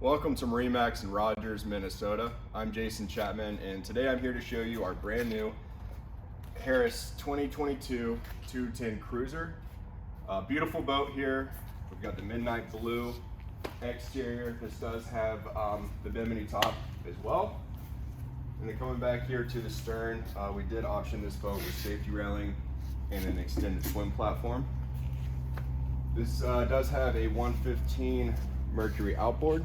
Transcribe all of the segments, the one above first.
Welcome to MarineMax in Rogers, Minnesota. I'm Jason Chapman, and today I'm here to show you our brand new Harris 2022 210 Cruiser. Beautiful boat here. We've got the midnight blue exterior. This does have the bimini top as well. And then coming back here to the stern, we did option this boat with safety railing and an extended swim platform. This does have a 115 Mercury outboard.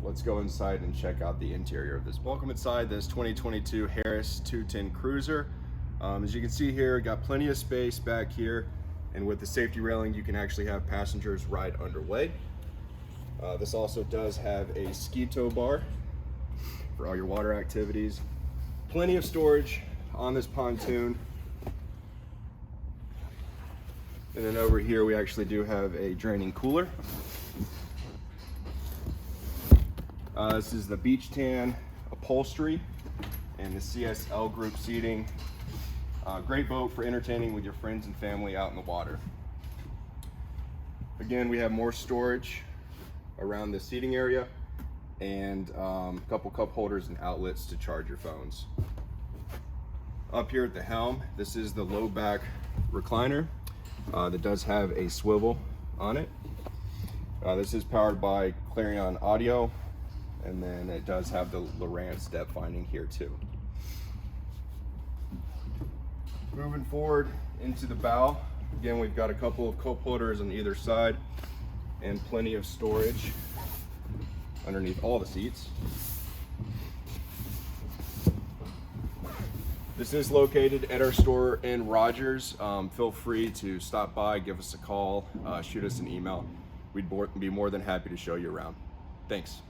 Let's go inside and check out the interior of this. Welcome inside this 2022 Harris 210 Cruiser. As you can see here, got plenty of space back here, and with the safety railing, you can actually have passengers ride underway. This also does have a ski tow bar for all your water activities. Plenty of storage on this pontoon. And then over here, we actually do have a draining cooler. This is the beach tan upholstery and the CSL group seating. Great boat for entertaining with your friends and family out in the water. Again, we have more storage around the seating area and a couple cup holders and outlets to charge your phones. Up here at the helm, this is the low back recliner that does have a swivel on it. This is powered by Clarion Audio, and then it does have the Lowrance depth finding here too. Moving forward into the bow, again, we've got a couple of cup holders on either side and plenty of storage underneath all the seats. This is located at our store in Rogers. Feel free to stop by, give us a call, shoot us an email. We'd be more than happy to show you around. Thanks.